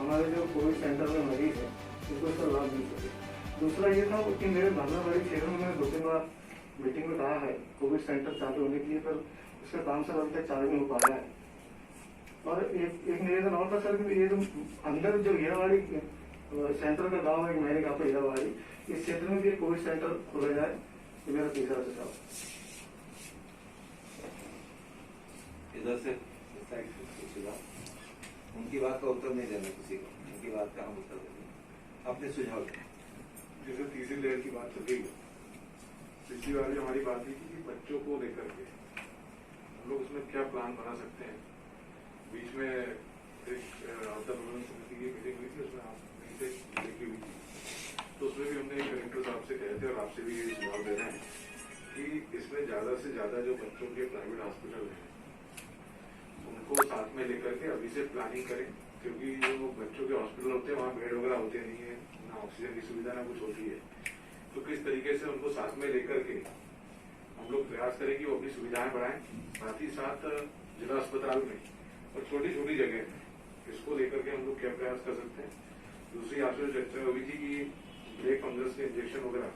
हमारे जो Covid centre में मरीज है उनको इसका लाभ मिल सके। दूसरा ये था कि मेरे भागलवाड़ी क्षेत्र में मैंने 2-3 बार मीटिंग में कहा है कोविड सेंटर चालू होने के लिए, पर उसका काम सर अभी तक चालू नहीं हो पाया है। और एक निवेदन और था सर कि ये जो अंदर जो हीरावाड़ी सेंटर का गाँव है, मैंने कहा हीरावाड़ी, इस क्षेत्र में भी कोविड सेंटर खोला जाए, ये मेरा तीसरा सुझाव। इधर से उनकी बात का उत्तर नहीं देना किसी को, उनकी बात का हम उत्तर देंगे। अपने सुझाव जैसे तीसरी लहर की बात चल रही है, पिछली बार जो हमारी बात हुई थी कि बच्चों को लेकर के हम लोग उसमें क्या प्लान बना सकते हैं। बीच में एक आपदा प्रबंधन समिति की मीटिंग हुई थी, उसमें आप नहीं थे, देखी हुई थी, तो उसमें भी हमने कलेक्टर साहब से कहे थे और आपसे भी ये सुझाव दे रहे हैं कि इसमें ज्यादा से ज्यादा जो बच्चों के प्राइवेट हॉस्पिटल हैं उनको साथ में लेकर के अभी से प्लानिंग करें, क्योंकि जो बच्चों के हॉस्पिटल होते हैं वहाँ बेड वगैरह होते नहीं है, ना ऑक्सीजन की सुविधा ना कुछ होती है। तो किस तरीके से उनको साथ में लेकर के हम लोग प्रयास करें कि वो अपनी सुविधाएं बढ़ाएं, साथ ही साथ जिला अस्पताल में और छोटी छोटी जगह में इसको लेकर के हम लोग क्या प्रयास कर सकते हैं। दूसरी आपसे चर्चा हुई थी कि ब्लैक फंगस के इंजेक्शन वगैरह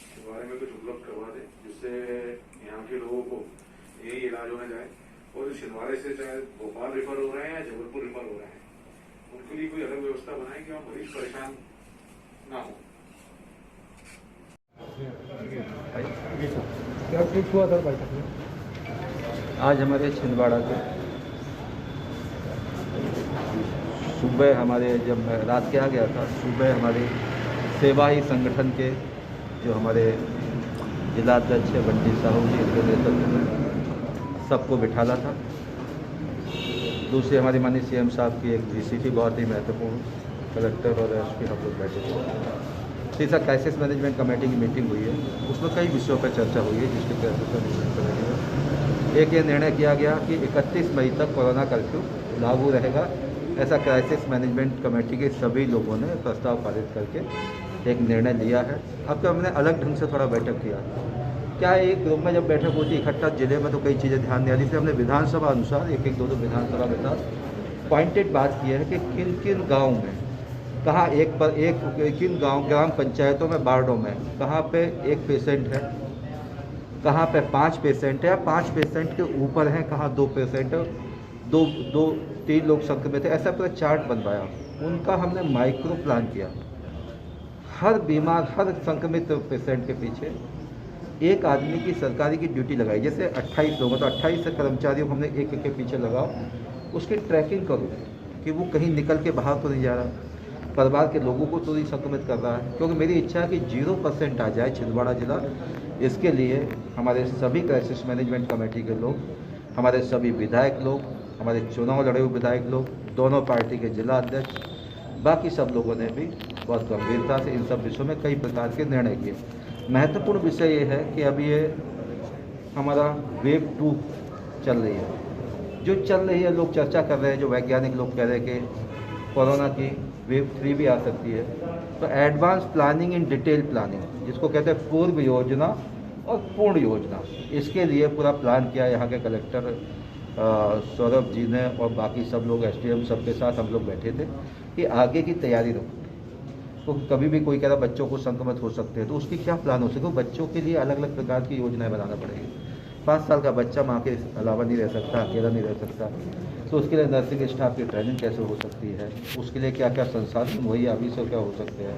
के बारे में कुछ उपलब्ध करवा दें, जिससे यहाँ के लोगों को यही इलाज होना जाए। और जो छिंदवाड़े से चाहे भोपाल रिफर हो रहे हैं या जबलपुर रिफर हो रहे हैं, उनके लिए कोई अलग व्यवस्था बनाए कि वहाँ मरीज परेशान ना हो। क्या कुछ हुआ था बैठक में? आज हमारे छिंदवाड़ा के सुबह हमारे जब मैं रात के आ गया था, सुबह हमारे सेवा ही संगठन के जो हमारे जिलाध्यक्ष है बंटी साहू जी के नेतृत्व में सबको बिठाला था। दूसरी हमारी माननीय सीएम साहब की एक वीसीटी बहुत ही महत्वपूर्ण, कलेक्टर और एसपी हम लोग बैठे थे। तीसरा क्राइसिस मैनेजमेंट कमेटी की मीटिंग हुई है, उसमें कई विषयों पर चर्चा हुई है। जिसके क्राइसिस मैनेजमेंट कमेटी में एक ये निर्णय किया गया कि 31 मई तक कोरोना कर्फ्यू लागू रहेगा। ऐसा क्राइसिस मैनेजमेंट कमेटी के सभी लोगों ने प्रस्ताव पारित करके एक निर्णय लिया है। अब तो हमने अलग ढंग से थोड़ा बैठक किया। क्या एक ग्रुप में जब बैठक होती है इकट्ठा जिले में, तो कई चीज़ें ध्यान नहीं आती थी। हमने विधानसभा अनुसार एक दो विधानसभा के साथ पॉइंटेड बात की है कि किन किन गाँव में कहाँ किन गांव ग्राम पंचायतों में वार्डों में कहाँ पे एक पेशेंट है, कहाँ पे 5 पेशेंट है या 5 पेशेंट के ऊपर हैं, कहाँ 2 पेशेंट है, 3 लोग संक्रमित है। ऐसा पूरा चार्ट बनवाया। उनका हमने माइक्रो प्लान किया। हर बीमार, हर संक्रमित पेशेंट के पीछे एक आदमी की सरकारी की ड्यूटी लगाई। जैसे 28 लोग, तो 28 कर्मचारियों को हमने एक के पीछे लगाओ, उसकी ट्रैकिंग करो कि वो कहीं निकल के बाहर तो नहीं जा रहा, परिवार के लोगों को तो नहीं संक्रमित कर रहा है। क्योंकि मेरी इच्छा है कि 0% आ जाए छिंदवाड़ा जिला। इसके लिए हमारे सभी क्राइसिस मैनेजमेंट कमेटी के लोग, हमारे सभी विधायक लोग, हमारे चुनाव लड़े हुए विधायक लोग, दोनों पार्टी के जिला अध्यक्ष, बाकी सब लोगों ने भी बहुत गंभीरता से इन सब विषयों में कई प्रकार के निर्णय किए। महत्वपूर्ण विषय ये है कि अभी ये हमारा वेव 2 चल रही है। जो चल रही है, लोग चर्चा कर रहे हैं, जो वैज्ञानिक लोग कह रहे हैं कि कोरोना की वेव 3 भी आ सकती है। तो advance planning in detail planning, जिसको कहते हैं पूर्व योजना और पूर्ण योजना, इसके लिए पूरा प्लान किया यहाँ के कलेक्टर सौरभ जी ने और बाकी सब लोग एसडीएम सबके साथ हम लोग बैठे थे कि आगे की तैयारी रखो। तो कभी भी कोई कह रहा बच्चों को संक्रमित हो सकते हैं, तो उसकी क्या प्लान हो सके। बच्चों के लिए अलग अलग प्रकार की योजनाएं बनाना पड़ेगी। 5 साल का बच्चा माँ के अलावा नहीं रह सकता, अकेला नहीं रह सकता, तो उसके लिए नर्सिंग स्टाफ की ट्रेनिंग कैसे हो सकती है, उसके लिए क्या क्या संसाधन मुहैया अभी से क्या हो सकते हैं,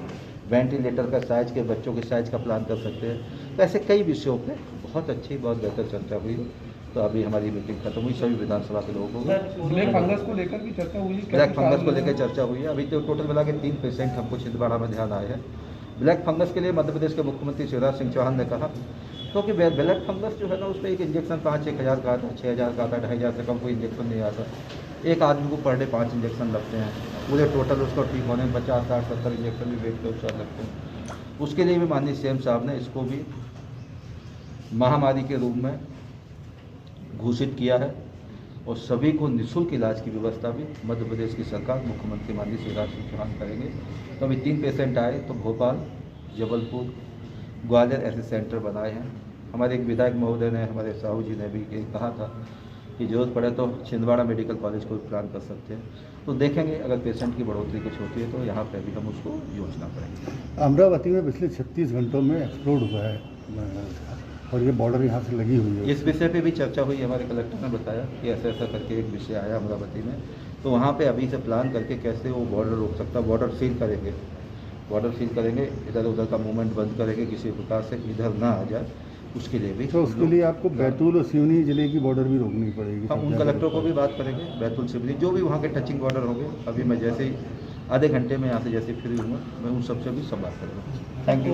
वेंटिलेटर का साइज के बच्चों के साइज का प्लान कर सकते हैं। तो ऐसे कई विषयों पे बहुत अच्छी, बहुत बेहतर चर्चा हुई। तो अभी हमारी मीटिंग खत्म हुई, सभी विधानसभा के लोगों को ब्लैक फंगस को लेकर भी चर्चा हुई। ब्लैक फंगस को लेकर चर्चा हुई है। अभी तो टोटल मिला के 3 पेशेंट हमको छिंदवाड़ा में ध्यान आए हैं। ब्लैक फंगस के लिए मध्य प्रदेश के मुख्यमंत्री शिवराज सिंह चौहान ने कहा, क्योंकि ब्लैक फंगस जो है ना, उसमें एक इंजेक्शन 5-1 हज़ार का आता है, 6 हज़ार का आता है, 2,500 से कम कोई इंजेक्शन नहीं आता। एक आदमी को पर डे 5 इंजेक्शन लगते हैं। पूरे टोटल उसको ठीक होने में 50, 60, 70 इंजेक्शन भी वेट के अनुसार लगते हैं। उसके लिए भी माननीय सीएम साहब ने इसको भी महामारी के रूप में घोषित किया है और सभी को निःशुल्क इलाज की व्यवस्था भी मध्य प्रदेश की सरकार, मुख्यमंत्री माननीय शिवराज सिंह चौहान करेंगे। तो अभी 3 पेशेंट आए, तो भोपाल, जबलपुर, ग्वालियर ऐसे सेंटर बनाए हैं। हमारे एक विधायक महोदय ने, हमारे साहू जी ने भी ये कहा था कि जरूरत पड़े तो छिंदवाड़ा मेडिकल कॉलेज को प्लान कर सकते हैं। तो देखेंगे अगर पेशेंट की बढ़ोतरी कुछ होती है तो यहाँ पे भी हम उसको योजना करेंगे। अमरावती में पिछले 36 घंटों में एक्सप्लोड हुआ है और ये बॉर्डर यहाँ से लगी हुई है। इस विषय पे भी चर्चा हुई। हमारे कलेक्टर ने बताया कि ऐसा ऐसा करके एक विषय आया अमरावती में, तो वहाँ पे अभी से प्लान करके कैसे वो बॉर्डर रोक सकता है। बॉर्डर सील करेंगे, इधर उधर का मूवमेंट बंद करेंगे, किसी प्रकार से इधर ना आ जाए, उसके लिए भी। तो उसके लिए आपको बैतूल और सिवनी जिले की बॉर्डर भी रोकनी पड़ेगी। हम उन कलेक्टरों को भी बात करेंगे, बैतूल सिवनी जो भी वहाँ के टचिंग बॉर्डर होंगे। अभी मैं जैसे ही आधे घंटे में यहाँ से जैसे फ्री हूँ मैं उन सबसे भी संवाद करूँगा। Thank you.